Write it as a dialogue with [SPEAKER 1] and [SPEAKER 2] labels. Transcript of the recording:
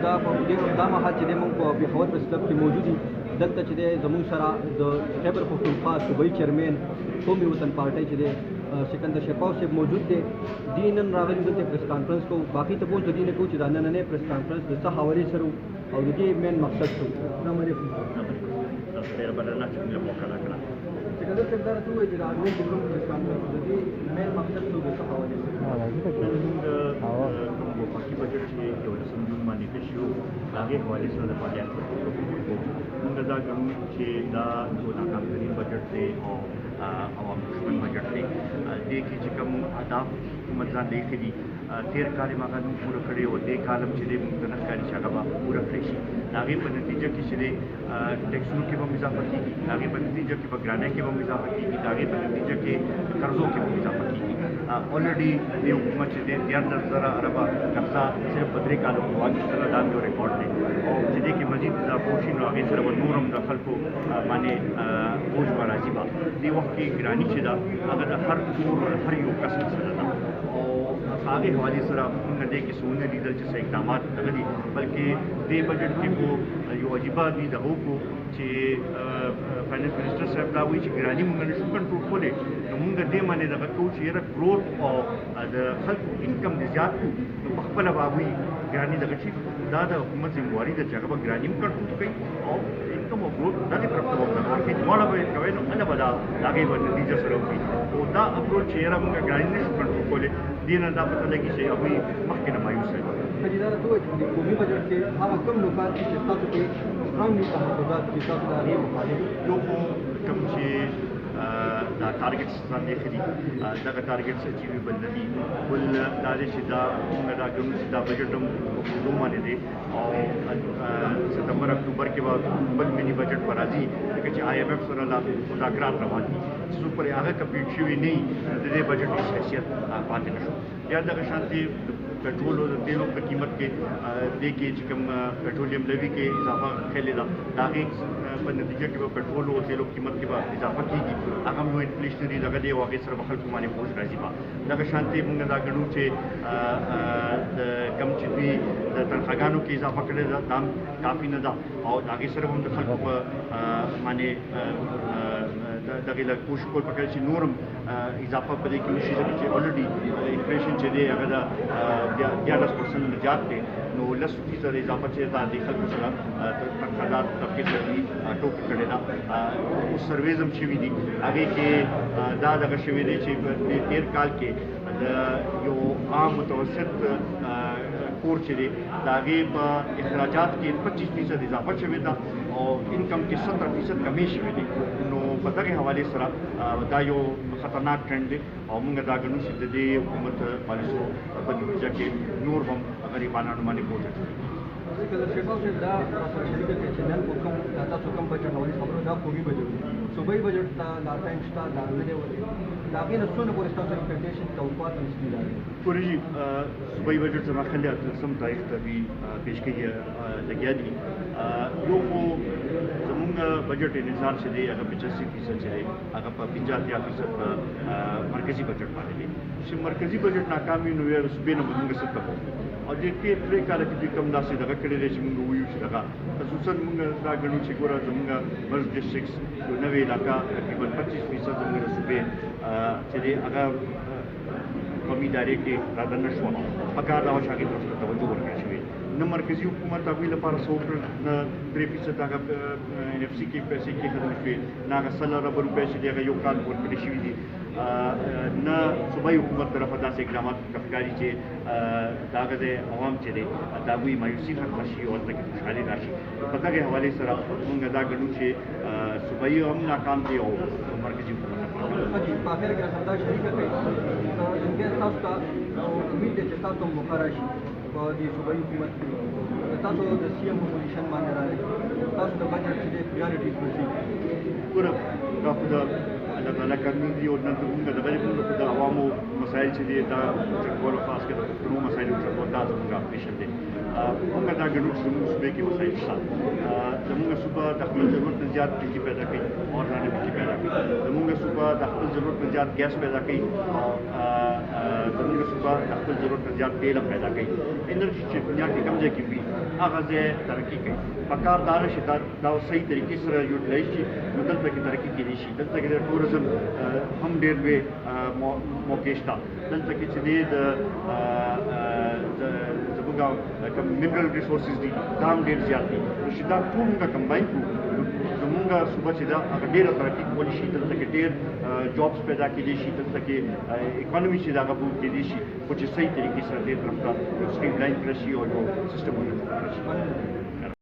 [SPEAKER 1] دا مهال چې موږ په پېښور پریس کلب کې موجود یو دلته چې زموږ سره د خیبر پښتونخوا صوبایي چیرمین قومي وطن پارټۍ چې سکندر شفاف صاحب موجود دی دی نن راغلي دلته پریس کانفرنس کوو باقي تپوس د دې نه کوو چې دا نننی پریس کانفرنس د څه حوالې سره او د دې مین مقصد څه و. السلام علیکم.
[SPEAKER 2] ډېر مننه چې موږ موقع راکړه.
[SPEAKER 1] سکندر صاحب دا راته ووایي چې دا نن چې کوم پریس کانفرنس د دې مین مقصد څه و د څه حوالې سره.
[SPEAKER 2] کوم وفاقي بجټ چې 11 جون باندې تشریح شو د هغې حوالې سره د فعالیت موږ دا ګڼو چې دا یو ناکام ترین بجټ دی او عوام دشمن بجټ دی. دې کې چې کوم اهداف حکومت ځان ته ایښي دي تېر کال یې هغه نوم پوره کړی او دې کال هم چې دی موږ ته نه ښکاري چې هغه به پوره کړی شي. د هغې په نتیجه کې چې دی ټیکسونو کې به هم اضافه کېږي، د هغې په نتیجه کې به ګرانۍ کې به هم اضافه کېږي، د هغې په نتیجه کې قرضو کې به هم اضافه کېږي. already the حکومت چې دی 13,000 اربه قرضه صرف په 3 کالو کې واخیستله. دا یو ریکارډ دی او چې دې کې مزید اضافه وشي نو هغې سره به نور هم د خلکو باندې بوج به راځي. به دې وخت کې ګراني چې ده هغه د هر کور هر یو کس مسله ده او هغې حوالې سره موږ دې کې څه ونه لیدل چې څه اقدامات دغه دي، بلکې دې بجټ کې خو یو عجیبه دي دغه وکړو چې فاینانس منسټر صاحب دا وایي چې ګراني موږ نشو کنټرول کولی. نو موږ دې باندې دغه کوو چې یاره ګروت او د خلکو انکم دې زیات کړو نو په خپله به هغوی ګراني دغه شي. دا د حکومت ذمهواري ده چې هغه به ګراني هم کنټرول کوي او انکم او ګروت دغې طرف ته به ورته ورکړي. دواړه به یې کوی نو هله به دا د هغې به نتیجه سره وکړي. او دا اپروچ چې یاره موږ ګراني نشو کنټرول کولی دې نه دا پته لګي چې هغوی مخکې نه مایوسه دي.
[SPEAKER 1] حاجي دا راته ووایي چې د قومي بجټ کې هغه کوم نکات دي چې ستاسو کې سترانګلي تحفظات چې تاسو د هغې مخالف
[SPEAKER 2] یو خو کوم چې دا ټارګټس ځان ایښي دي دغه ټارګټس اچیوي بل نه دي. بل دا دی چې دا موږ دا ګڼو چې دا بجټ هم په پروژو باندې دی او ستمبر اکتوبر کې به بل مینی بجټ به راځي ځکه چې IMF سره لا مذاکرات روان دي. څو پورې هغه کمپلیټ شوي نه وي د دې بجټ هېڅ حیثیت پاتې نه شو. یا دغه شانتې पेट्रोल और तेलों की कीमत के दे के चिकम पेट्रोलियम लेवी के इजाफा खेले दागे पर नतीजे के पेट्रोल और तेलों की कीमत के बाद इजाफा की अगम लो इन्फ्लेशनरी लगा दे वाक़ सर बखल कुमाने पहुँच राजी बा दगा शांति मुंगा दा गणू चे कम चिपी तनखागानों के इजाफा करे दाम काफ़ी न दा और दागे सर हम दखल माने दगे कोशिश कोल पकड़ ची नूरम इजाफा पदे की उसी से ऑलरेडी इन्फ्लेशन चे दे अगर 11% जात थे नो 10% इजाफा चे दा देखल कुछ तनखादार तबके से भी टोक करे दा उस सर्वेज हम शिवी दी आगे के दा दगा शिवी दे चे 13 काल के यो आम मुतवसत कोर चले दागे अखराजात के 25% इजाफा शिवी दा और इनकम के 70% कमी शिवी दी नो पता के हवाले सरा दा यो खतरनाक ट्रेंड दे और मुंगा दा गणू से दे हुकूमत पॉलिसो बदल के नूर हम गरीबाना नुमानी पहुंच
[SPEAKER 1] कलर शेफा से दा शरीक के चैनल को कम दाता सो कम बजट हवाले खबरों दा कोई बजट सुबह बजट दा लाटा इंस्टा दा ने लागे न सुन को स्टॉक एक्सपेक्टेशन तवक्कुआत इसकी दा
[SPEAKER 2] पूरी सुबह बजट जमा खलिया सम तारीख तभी पेश की लगिया दी यो को जमुंगा बजट इंतजार से दे अगर 85% से अगर 50% मरकजी बजट पाने दे से मरकजी बजट नाकामी नो यार सुबह न मुंगा से तब और जेके ट्रे काल की कम दासे दगा कड़े रे मुंगा हुई उस दगा खसूसन मुंगा दा गणु चिकोरा जमुंगा मर्ज डिस्ट्रिक्ट्स जो नवे इलाका तकरीबन 25% मुंगा सुबह चले अगर कमी दायरे के राधन शो पकार दावा शागिद तरफ तवज्जो वर्गा शवी न मरकजी हुकूमत अभी लपार सोच न 3% आगा NFC के पैसे के खत्म हुए ना का सल्लर रुपए से देगा यो काल पर पेशी दी न सुबह हुकूमत तरफ अदा से इकदामात कफकारी चे दागदे आवाम चले दागुई मायूसी हर राशि और तक खुशहाली राशि पता के हवाले सरा मुंगा दा गणू चे सुबह हम नाकाम थे और मरकजी हुकूमत
[SPEAKER 1] जी पाफेर के सरदार शरीक के इनके साथ का उम्मीद है जैसा तुम मुखराशी और ये सुबह हुकूमत तासो द सीएम पोजीशन मान रहा है तासो द बजट से प्रायोरिटीज पर
[SPEAKER 2] पूरा खुदा अल्लाह ताला करनी दी और नंतर उनका दबे खुदा अवामो मसाइल से दा और खास के दोनों मसाइल को दा उनका पेशन दे उनका दा गणू सुबह के मसाइल साथ जमुंगा सुबह दखल जरूरत नजात बिजली पैदा की और रानी बिजली पैदा की जमुंगा सुबह दखल जरूरत नजात गैस पैदा की और जमुंगा सुबह दखल जरूरत नजात तेल पैदा की एनर्जी दुनिया के कब्जे की भी هغه ځای ترقي کوي پکار دا نه چې دا صحیح طریقې سره یوټیلایز شي نو دلته کې ترقي کېدی شي دلته کې د ټوریزم هم ډېر لوی موقع شته دلته کې چې دی زموږ کوم منرل ریسورسز دي دا هم ډېر زیات دي نو چې دا ټول موږ کمباین کړو زموږ صوبه چې دا هغه ډېره ترقي کولی شي دلته کې ډېر جابس پیدا کېدی شي دلته کې اکانومي چې دا هغه بوم کېدی شي خو چې صحیح طریقې سره دې طرف ته سټریم لاین کړی شي او یو سیسټم ولري